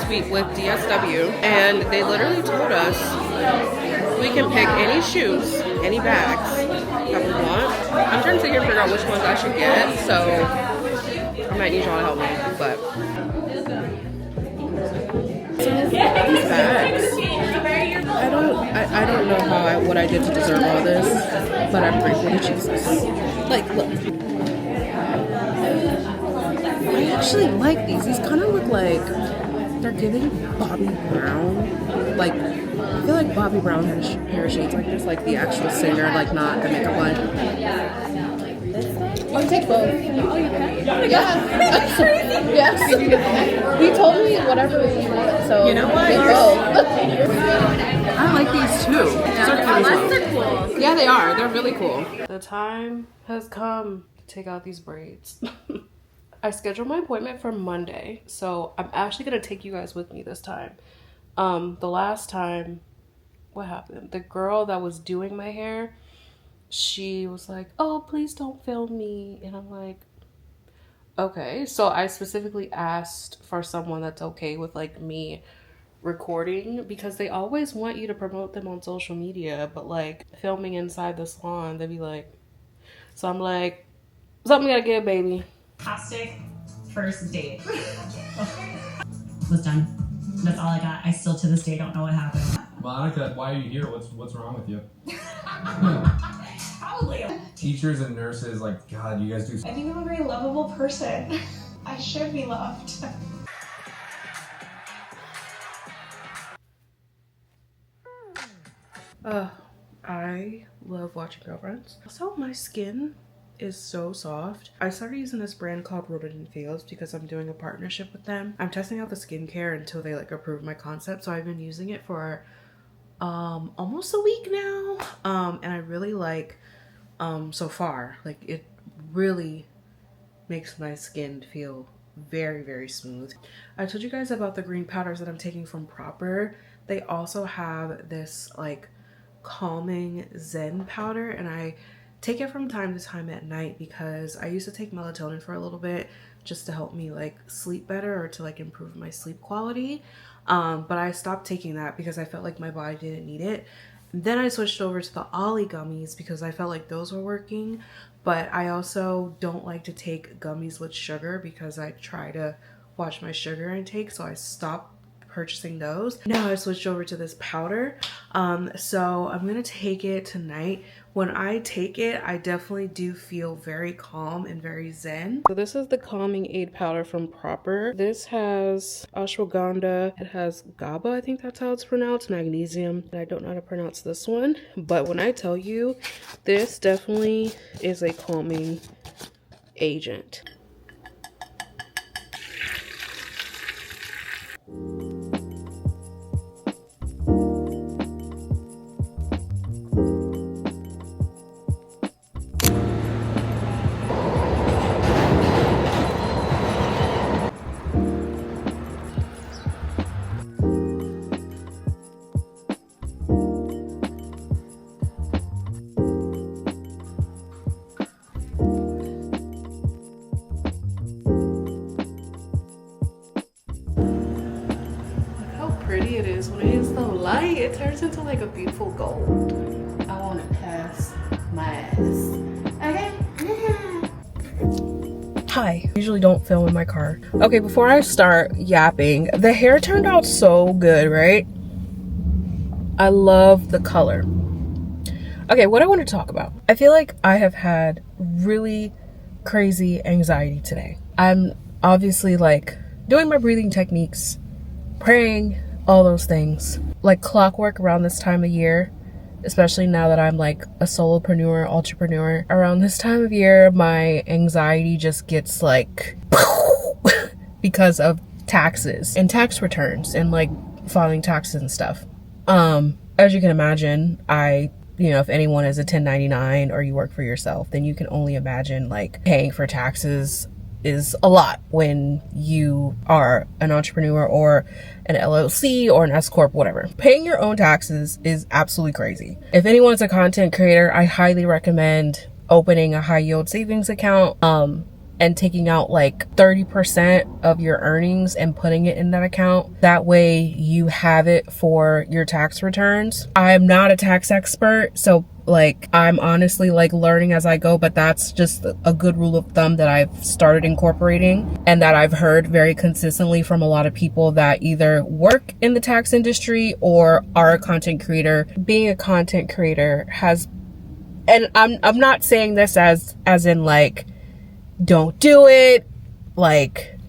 week with DSW, and they literally told us we can pick any shoes, any bags that we want. I'm trying to sit here and figure out which ones I should get, so I might need y'all to help me, but these bags. I don't know what I did to deserve all this, but I'm grateful to Jesus. Like, look. I actually like these. These kind of look like they're giving Bobby Brown. Like, I feel like Bobby Brown had a pair of shades like this, like the actual singer, like not the makeup one. Oh, you take both. Yes. He told me whatever he wanted, so you know what? I like these too. They're cool. Yeah, they are. They're really cool. The time has come to take out these braids. I scheduled my appointment for Monday, so I'm actually gonna take you guys with me this time. The last time, what happened? The girl that was doing my hair, she was like, "Oh, please don't film me," and I'm like, okay. So I specifically asked for someone that's okay with like me recording, because they always want you to promote them on social media, but like filming inside the salon, they'd be like, so I'm like, something gotta give, baby. Plastic first date was done. That's all I got. I still to this day don't know what happened. Monica, why are you here? What's wrong with you? Probably. Teachers and nurses, like, God, you guys do. I think I'm a very lovable person. I should be loved. I love watching Girlfriends. Also, my skin is so soft. I started using this brand called Roden & Fields because I'm doing a partnership with them. I'm testing out the skincare until they like approve my concept. So I've been using it for almost a week now. And I really like so far. Like, it really makes my skin feel very, very smooth. I told you guys about the green powders that I'm taking from Proper. They also have this like calming Zen powder, and I take it from time to time at night because I used to take melatonin for a little bit just to help me like sleep better or to like improve my sleep quality. But I stopped taking that because I felt like my body didn't need it. Then I switched over to the Ollie gummies because I felt like those were working. But I also don't like to take gummies with sugar because I try to watch my sugar intake, so I stopped purchasing those. Now I switched over to this powder. So I'm gonna take it tonight. When I take it, I definitely do feel very calm and very zen. So this is the calming aid powder from Proper. This has ashwagandha, it has GABA, I think that's how it's pronounced, magnesium. I don't know how to pronounce this one, but when I tell you, this definitely is a calming agent. Pretty it is when it hits the light. It turns into like a beautiful gold. I want to pass my ass. Okay. Hi. I usually don't film in my car. Okay, before I start yapping, the hair turned out so good, right? I love the color. Okay, what I want to talk about. I feel like I have had really crazy anxiety today. I'm obviously like doing my breathing techniques, praying, all those things. Like clockwork around this time of year, especially now that I'm like a solopreneur, entrepreneur. Around this time of year, my anxiety just gets like because of taxes and tax returns and like filing taxes and stuff. As you can imagine, if anyone is a 1099 or you work for yourself, then you can only imagine like paying for taxes is a lot when you are an entrepreneur or an LLC or an S Corp, whatever. Paying your own taxes is absolutely crazy. If anyone's a content creator, I highly recommend opening a high yield savings account. and taking out like 30% of your earnings and putting it in that account. That way you have it for your tax returns. I'm not a tax expert, so like I'm honestly like learning as I go, but that's just a good rule of thumb that I've started incorporating and that I've heard very consistently from a lot of people that either work in the tax industry or are a content creator. Being a content creator has, and I'm not saying this as in like don't do it, like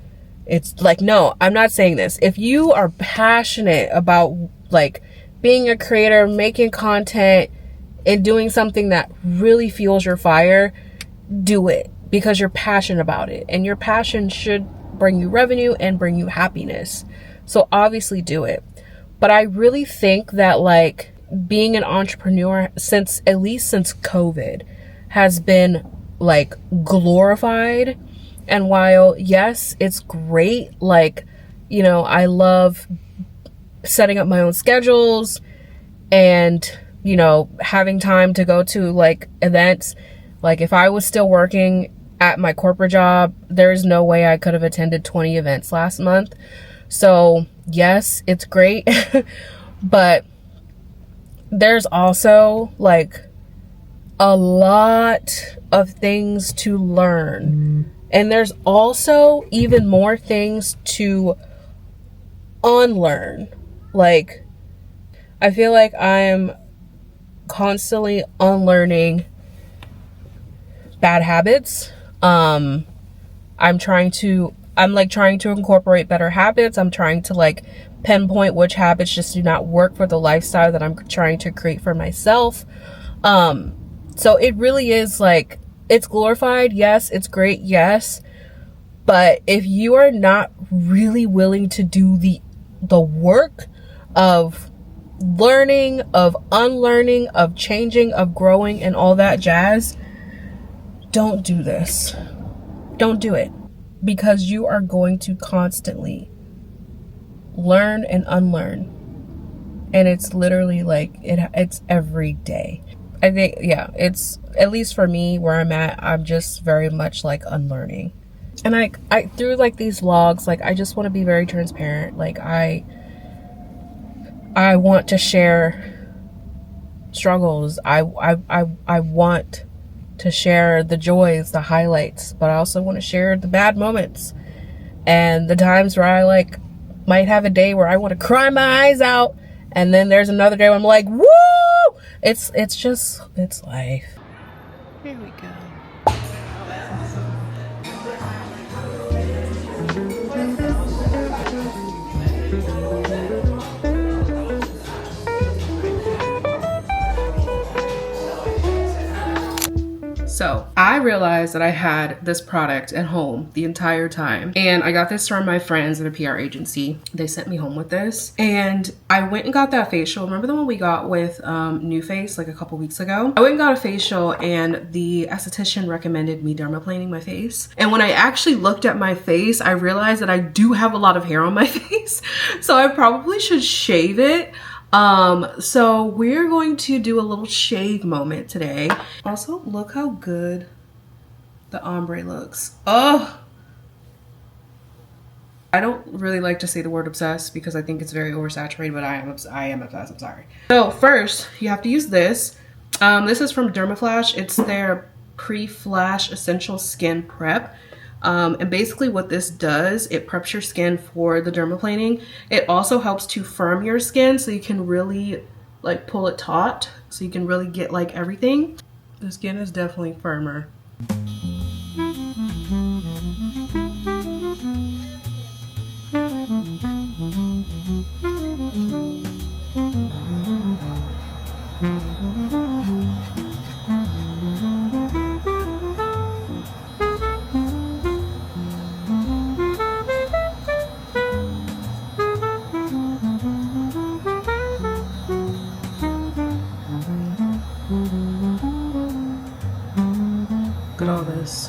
it's like, no, I'm not saying this. If you are passionate about like being a creator, making content, and doing something that really fuels your fire, do it because you're passionate about it, and your passion should bring you revenue and bring you happiness. So obviously do it. But I really think that like being an entrepreneur at least since COVID has been like glorified. And while yes, it's great, like, you know, I love setting up my own schedules and, you know, having time to go to like events. Like if I was still working at my corporate job, there's no way I could have attended 20 events last month. So yes, it's great. But there's also like a lot of things to learn. And there's also even more things to unlearn. Like, I feel like I'm constantly unlearning bad habits. I'm trying to incorporate better habits. I'm trying to like pinpoint which habits just do not work for the lifestyle that I'm trying to create for myself. So it really is like, it's glorified. Yes, it's great. Yes. But if you are not really willing to do the work of learning, of unlearning, of changing, of growing, and all that jazz, don't do this. Don't do it, because you are going to constantly learn and unlearn. And it's literally like it's every day. I think, yeah, it's, at least for me where I'm at, I'm just very much like unlearning. And I through like these vlogs, like I just want to be very transparent. Like I want to share struggles. I want to share the joys, the highlights, but I also want to share the bad moments and the times where I like might have a day where I want to cry my eyes out, and then there's another day where I'm like, woo! It's life. Here we go. So I realized that I had this product at home the entire time, and I got this from my friends at a PR agency. They sent me home with this, and I went and got that facial. Remember the one we got with New Face like a couple weeks ago? I went and got a facial, and the esthetician recommended me dermaplaning my face. And when I actually looked at my face, I realized that I do have a lot of hair on my face, so I probably should shave it. So we're going to do a little shave moment today. Also, look how good the ombre looks. Oh, I don't really like to say the word obsessed because I think it's very oversaturated, but I am obsessed. I'm sorry. So first, you have to use this. This is from Dermaflash. It's their pre-flash essential skin prep. And basically what this does, it preps your skin for the dermaplaning. It also helps to firm your skin so you can really like pull it taut, so you can really get like everything. The skin is definitely firmer. Look at all this.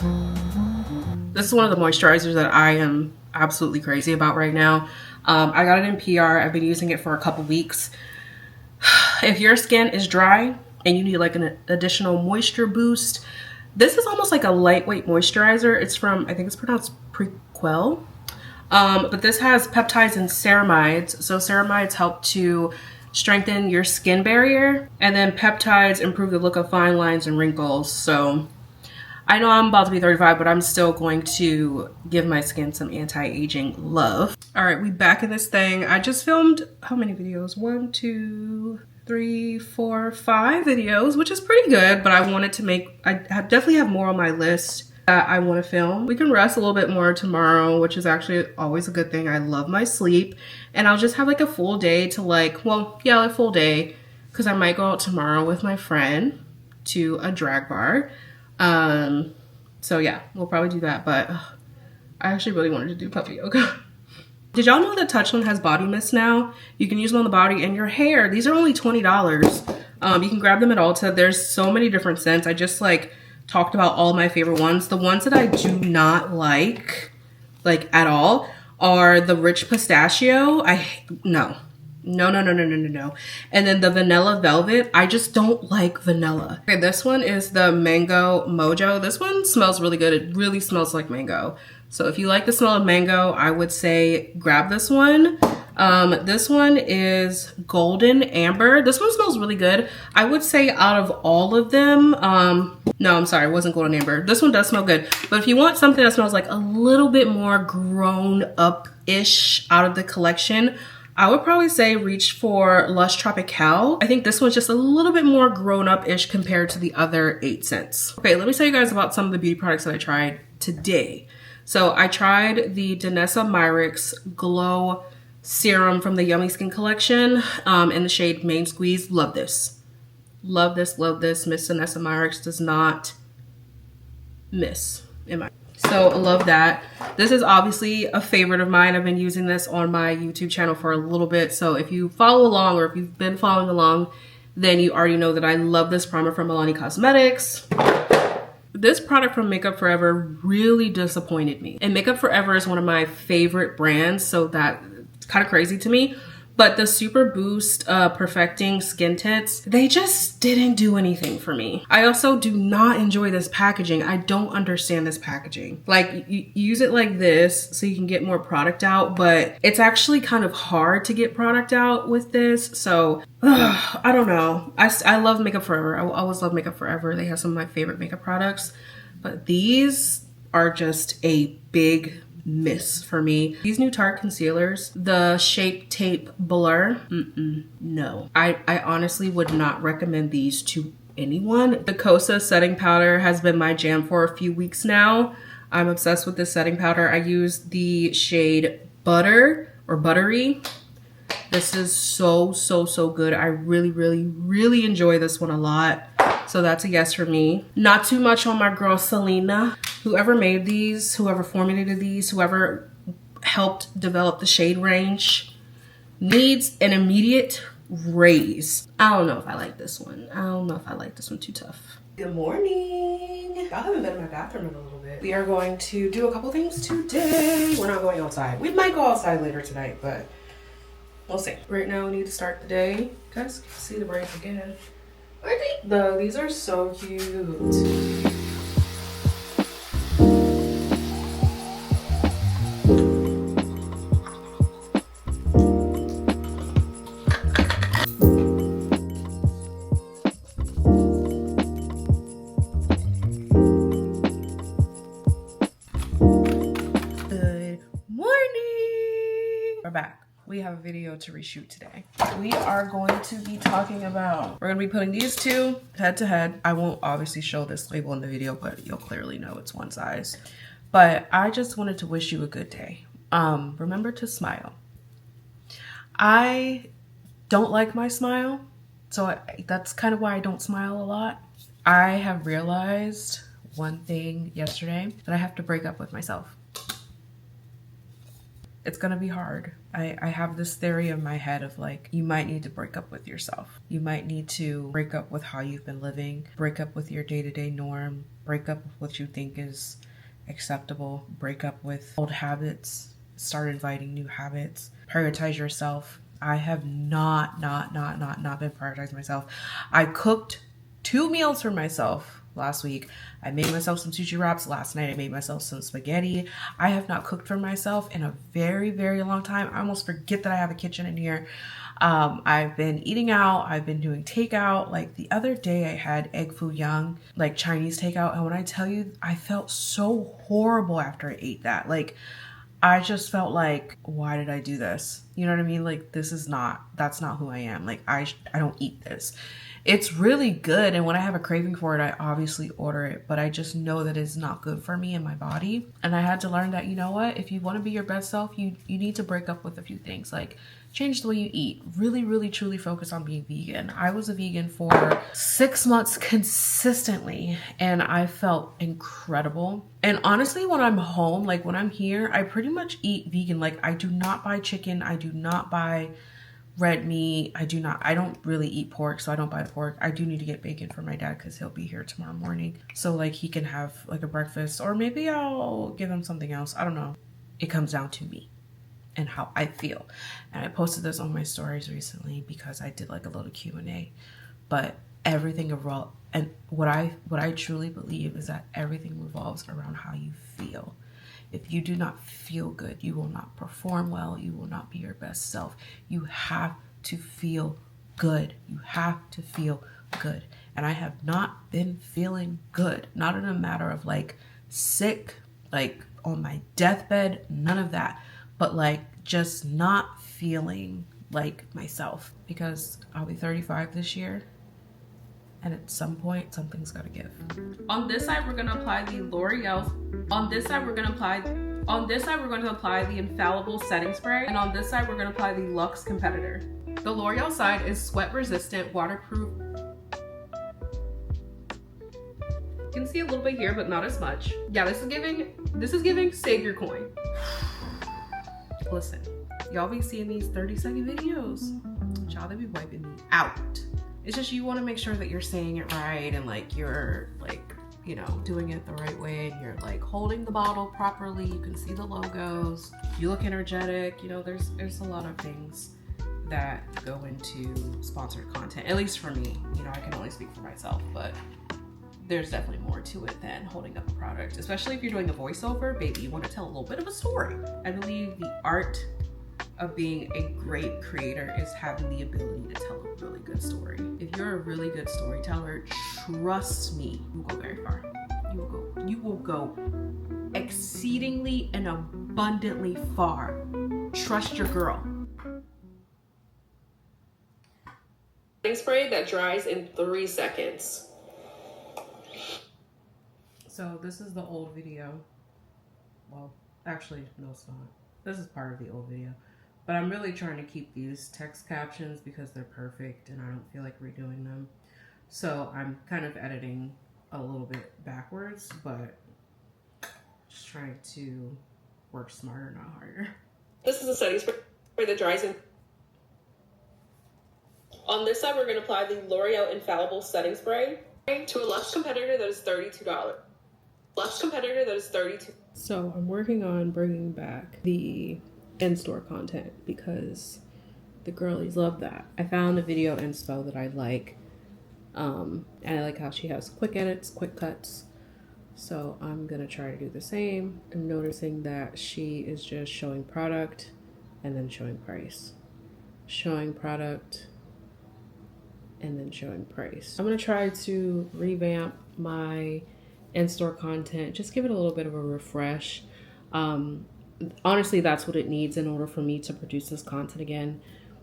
This is one of the moisturizers that I am absolutely crazy about right now. I got it in PR. I've been using it for a couple weeks. If your skin is dry and you need like an additional moisture boost, This is almost like a lightweight moisturizer. It's from, I think it's pronounced Prequel. But this has peptides and ceramides. So ceramides help to strengthen your skin barrier, and then peptides improve the look of fine lines and wrinkles. So I know I'm about to be 35, but I'm still going to give my skin some anti-aging love. All right, we back in this thing. I just filmed how many videos? 1, 2, 3, 4, 5 videos, which is pretty good, but I wanted to make, definitely have more on my list that I want to film. We can rest a little bit more tomorrow, which is actually always a good thing. I love my sleep, and I'll just have like a full day to like, well, yeah, a full day, because I might go out tomorrow with my friend to a drag bar. So yeah, we'll probably do that, but I actually really wanted to do puppy yoga. Did y'all know that Touchland has body mist now? You can use them on the body and your hair. These are only $20. You can grab them at Ulta. There's so many different scents. I just like talked about all my favorite ones. The ones that I do not like at all are the rich pistachio. No. And then the vanilla velvet, I just don't like vanilla. Okay, this one is the mango mojo. This one smells really good. It really smells like mango. So if you like the smell of mango, I would say grab this one. This one is golden amber. This one smells really good. I would say out of all of them, no, I'm sorry, it wasn't golden amber. This one does smell good. But if you want something that smells like a little bit more grown up-ish out of the collection, I would probably say reach for Lush Tropical. I think this one's just a little bit more grown up-ish compared to the other 8 scents. Okay, let me tell you guys about some of the beauty products that I tried today. So I tried the Danessa Myricks Glow Serum from the Yummy Skin collection in the shade Main Squeeze. Love this. Love this, love this. Miss Danessa Myricks does not miss in my. So I love that. This is obviously a favorite of mine. I've been using this on my YouTube channel for a little bit. So if you follow along, or if you've been following along, then you already know that I love this primer from Milani Cosmetics. This product from Makeup Forever really disappointed me. And Makeup Forever is one of my favorite brands, so that's kind of crazy to me. But the Super Boost Perfecting Skin Tints, they just didn't do anything for me. I also do not enjoy this packaging. I don't understand this packaging. Like, you use it like this so you can get more product out, but it's actually kind of hard to get product out with this. So, I don't know. I love Makeup Forever. I always love Makeup Forever. They have some of my favorite makeup products. But these are just a big miss for me. These new Tarte concealers, the Shape Tape Blur, no. I honestly would not recommend these to anyone. The Kosas setting powder has been my jam for a few weeks now. I'm obsessed with this setting powder. I use the shade Butter or Buttery. This is so good. I really enjoy this one a lot. So that's a yes for me. Not too much on my girl Selena. Whoever made these, whoever formulated these, whoever helped develop the shade range needs an immediate raise. I don't know if I like this one. I don't know if I like this one. Too tough. Good morning. Y'all haven't been in my bathroom in a little bit. We are going to do a couple things today. We're not going outside. We might go outside later tonight, but we'll see. Right now we need to start the day. You guys can see the braids again. Where are they? Though these are so cute. We're back. We have a video to reshoot today. We are going to be talking about, we're going to be putting these two head to head. I won't obviously show this label in the video, but you'll clearly know it's one size. But I just wanted to wish you a good day. Remember to smile. I don't like my smile, so that's kind of why I don't smile a lot. I have realized one thing yesterday, that I have to break up with myself. It's gonna be hard. I have this theory in my head of like, you might need to break up with yourself. You might need to break up with how you've been living, break up with your day-to-day norm, break up with what you think is acceptable, break up with old habits, start inviting new habits, prioritize yourself. I have not been prioritizing myself. I cooked 2 meals for myself last week. I made myself some sushi wraps. Last night I made myself some spaghetti. I have not cooked for myself in a very, very long time. I almost forget that I have a kitchen in here. I've been eating out. I've been doing takeout. Like the other day I had egg foo young, like Chinese takeout. And when I tell you, I felt so horrible after I ate that. Like I just felt like, why did I do this? You know what I mean? Like that's not who I am. Like I don't eat this. It's really good. And when I have a craving for it, I obviously order it, but I just know that it's not good for me and my body. And I had to learn that, you know what, if you want to be your best self, you need to break up with a few things. Like change the way you eat. Really, really, truly focus on being vegan. I was a vegan for 6 months consistently and I felt incredible. And honestly, when I'm home, like when I'm here, I pretty much eat vegan. Like I do not buy chicken. I do not buy red meat. I don't really eat pork, so I don't buy pork. I do need to get bacon for my dad because he'll be here tomorrow morning. So like he can have like a breakfast, or maybe I'll give him something else. I don't know. It comes down to me and how I feel. And I posted this on my stories recently because I did like a little Q&A. But everything revolves, and what I truly believe is that everything revolves around how you feel. If you do not feel good, you will not perform well. You will not be your best self. You have to feel good. You have to feel good. And I have not been feeling good. Not in a matter of like sick, like on my deathbed, none of that. But like just not feeling like myself, because I'll be 35 this year. And at some point, something's gotta give. On this side, we're gonna apply the L'Oreal. On this side, we're going to apply the Infallible Setting Spray. And on this side, we're gonna apply the Luxe Competitor. The L'Oreal side is sweat resistant, waterproof. You can see a little bit here, but not as much. Yeah, this is giving save your coin. Listen, y'all be seeing these 30-second videos. Y'all, they be wiping me out. It's just you want to make sure that you're saying it right and like you're like, you know, doing it the right way, and you're like holding the bottle properly. You can see the logos. You look energetic. You know, there's a lot of things that go into sponsored content, at least for me. You know, I can only speak for myself, but there's definitely more to it than holding up a product, especially if you're doing a voiceover. Baby, you want to tell a little bit of a story. I believe the art of being a great creator is having the ability to tell a really good story. If you're a really good storyteller, trust me, you will go very far. You will go exceedingly and abundantly far. Trust your girl. Spray that dries in 3 seconds. So this is the old video. Well, actually, no, it's not. This is part of the old video. But I'm really trying to keep these text captions because they're perfect and I don't feel like redoing them. So I'm kind of editing a little bit backwards, but just trying to work smarter, not harder. This is a setting spray that dries in. On this side, we're going to apply the L'Oreal Infallible Setting Spray to a Luxe Competitor that is $32. Luxe Competitor that is $32. So I'm working on bringing back the in-store content because the girlies love that. I found a video inspo that I like, and I like how she has quick edits, quick cuts. So I'm gonna try to do the same. I'm noticing that she is just showing product and then showing price, showing product and then showing price. I'm gonna try to revamp my in-store content, just give it a little bit of a refresh. Honestly, that's what it needs in order for me to produce this content again.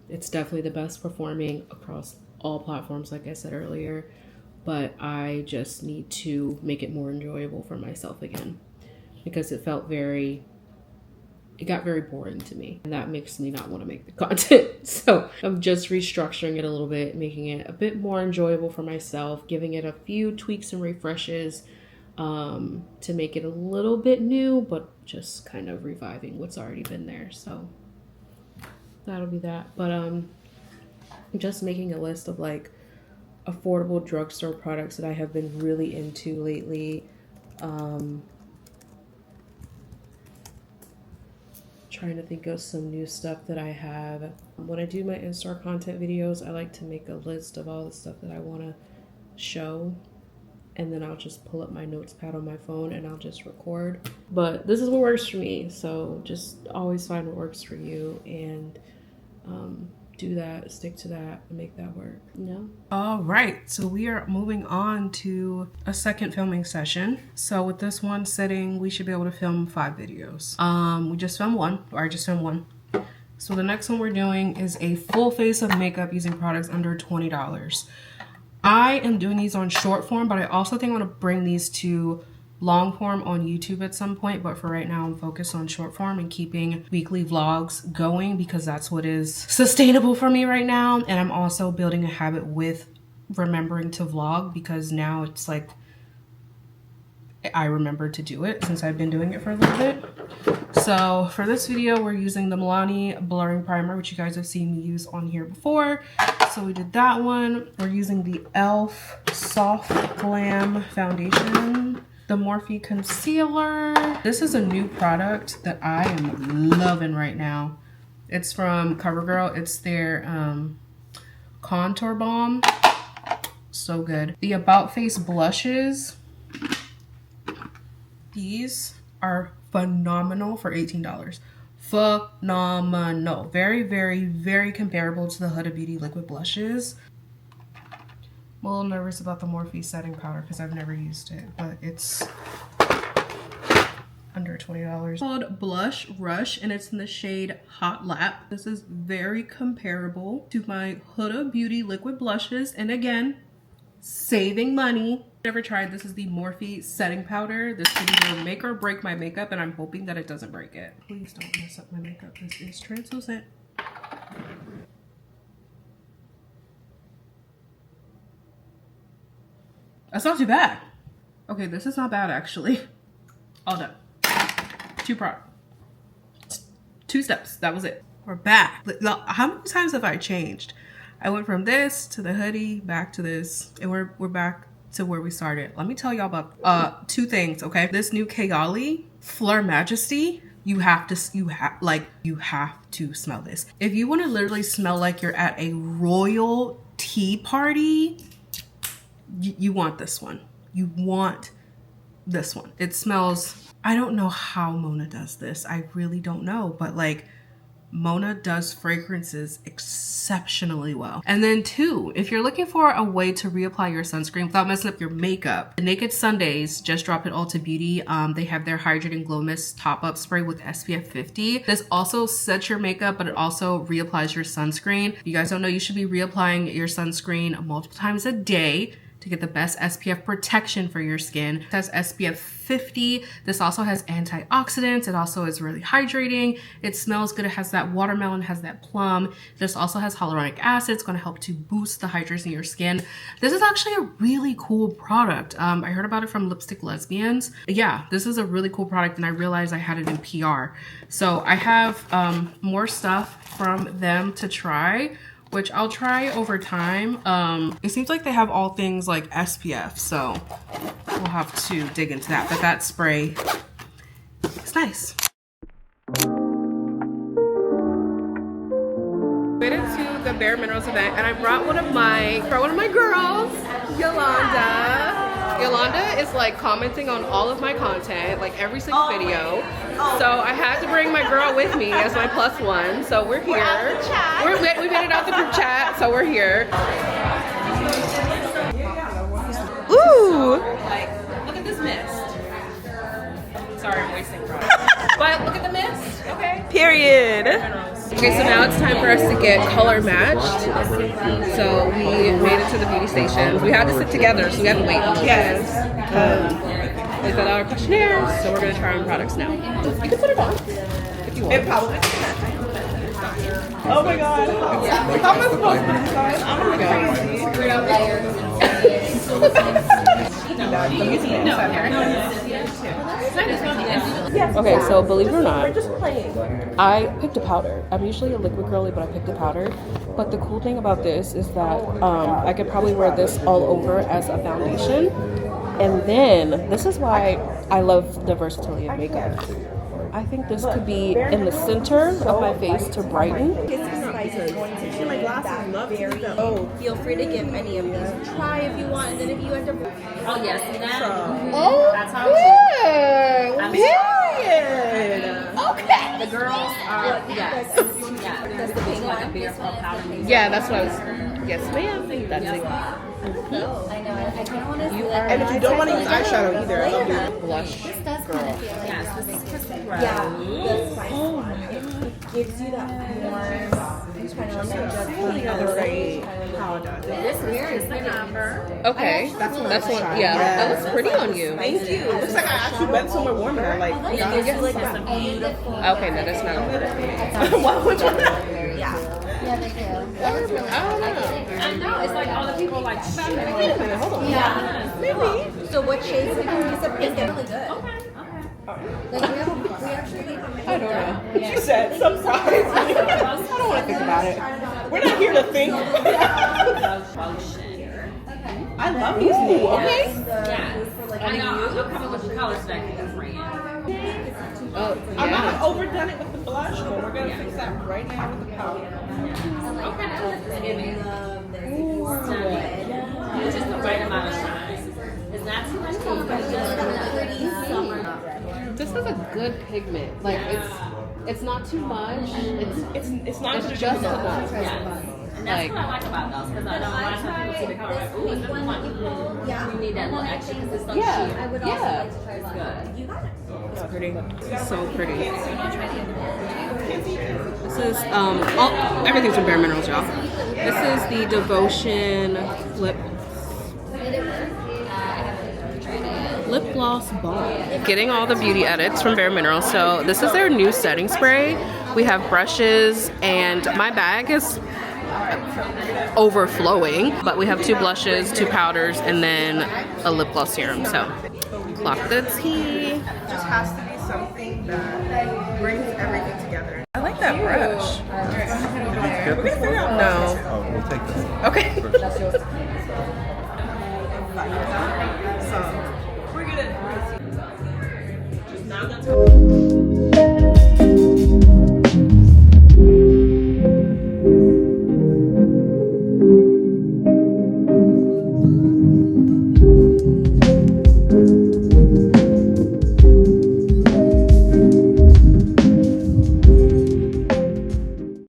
It's definitely the best performing across all platforms, like I said earlier, but I just need to make it more enjoyable for myself again because it got very boring to me, and that makes me not want to make the content. So I'm just restructuring it a little bit, making it a bit more enjoyable for myself, giving it a few tweaks and refreshes to make it a little bit new, but just kind of reviving what's already been there. So that'll be that. But I'm just making a list of like affordable drugstore products that I have been really into lately. Trying to think of some new stuff that I have. When I do my in-store content videos, I like to make a list of all the stuff that I want to show and then I'll just pull up my notes pad on my phone and I'll just record. But this is what works for me, so just always find what works for you and do that, stick to that, and make that work, you know? All right, so we are moving on to a second filming session. So with this one sitting, we should be able to film 5 videos. We just filmed one, or I just filmed one. So the next one we're doing is a full face of makeup using products under $20. I am doing these on short form, but I also think I want to bring these to long form on YouTube at some point, but for right now I'm focused on short form and keeping weekly vlogs going because that's what is sustainable for me right now. And I'm also building a habit with remembering to vlog because now it's like I remember to do it since I've been doing it for a little bit. So for this video we're using the Milani blurring primer, which you guys have seen me use on here before. So we did that one. We're using the e.l.f. Soft Glam foundation, the Morphe concealer. This is a new product that I am loving right now. It's from CoverGirl. It's their contour balm. So good. The About Face blushes. These are phenomenal for $18. Phenomenal. Very, very, very comparable to the Huda Beauty liquid blushes. I'm a little nervous about the Morphe setting powder because I've never used it, but it's under $20. It's called Blush Rush and it's in the shade Hot Lap. This is very comparable to my Huda Beauty liquid blushes, and again, saving money. Never tried. This is the Morphe setting powder. This could either make or break my makeup, and I'm hoping that it doesn't break it. Please don't mess up my makeup. This is translucent. That's not too bad. Okay, this is not bad actually. All done. 2 steps. That was it. We're back. How many times have I changed? I went from this to the hoodie, back to this, and we're back to where we started. Let me tell y'all about 2 things, okay? This new Kayali Fleur Majesty, you have to smell this. If you want to literally smell like you're at a royal tea party, you want this one. You want this one. It smells, I don't know how Mona does this. I really don't know, but like Mona does fragrances exceptionally well. And then 2, if you're looking for a way to reapply your sunscreen without messing up your makeup, the Naked Sundays just dropped at Ulta Beauty. They have their Hydrating Glow Mist top-up spray with SPF 50. This also sets your makeup, but it also reapplies your sunscreen. If you guys don't know, you should be reapplying your sunscreen multiple times a day to get the best SPF protection for your skin. It has SPF 50. This also has antioxidants. It also is really hydrating. It smells good. It has that watermelon, has that plum. This also has hyaluronic acid. It's going to help to boost the hydration of your skin. This is actually a really cool product. I heard about it from Lipstick Lesbians. Yeah, this is a really cool product, and I realized I had it in PR. So I have more stuff from them to try, which I'll try over time. It seems like they have all things like SPF, so we'll have to dig into that. But that spray is nice. Made it to the Bare Minerals event, and I brought one of my girls, Yolanda. Yolanda is like commenting on all of my content, like every single video. So I had to bring my girl with me as my +1. So we're here. We made it out the group chat, so we're here. Ooh! Like, look at this mist. Sorry, I'm wasting product. But look at the mist, okay? Period. Okay, so now it's time for us to get color matched. So we made it to the beauty station. We had to sit together, so we had to wait. Yes. They filled out our questionnaires, so we're gonna try on products now. You can put it on if you want. It probably. Oh my god. How am I supposed to put it on? I'm Okay, so believe it or not, I picked a powder. I'm usually a liquid girly, but I picked a powder. But the cool thing about this is that I could probably wear this all over as a foundation. And then, this is why I love the versatility of makeup. I think this could be in the center of my face to brighten. See my glasses, love to use them. Oh, Feel free to give any of these a try if you want, and then if you end up. Oh yes, see that? oh, That's how good. Period. Okay. The girls are yes. Yeah. That's the pink like a beer powder. Yeah, that's what I was. Yes, ma'am. That's it. I know. I kind of want to. And if you don't want to use eyeshadow either, I'll do Blush. This does kind of feel like. Yes, this is Kristen Rose. Yeah, the spice one. It gives you that warm, kind of like just the other right powder. This here is the number. Okay, that's what. Yeah, that looks pretty on you. Thank you. Looks like I actually went somewhere warm and like. It gives you like a beautiful. Okay, no, that's not. Which one? Yeah, they do. That was really I don't know. I know it's like all the people like. Wait a minute, hold on. Yeah. Maybe. So what shades did you use? It's really good. Okay. Like we actually. I don't know. She said, surprise. I don't want to think about it. We're not here to think. I love these new. Okay. Yeah. I know. I'm coming with the colors back in the friend. I'm not overdone it with the blush, but we're gonna fix that right now with the powder. Just the right amount of shine. It's not too much color, but it's just enough. This is a good pigment. Like it's not too much. It's not It's just enough. Yeah. And that's what I like about those, because I know a lot of times people see the color like, ooh, it's really fun. You need that little extra because it's so cheap. Yeah. It's good. It's pretty. It's so pretty. This is everything's from Bare Minerals, y'all. This is the Devotion lip gloss balm. Getting all the beauty edits from Bare Minerals. So this is their new setting spray. We have brushes, and my bag is overflowing, but we have 2 blushes, 2 powders, and then a lip gloss serum. So clock the tea. It just has to be something that brings everything together. I like that brush. We're gonna figure out. No. Oh, we'll take this. Okay.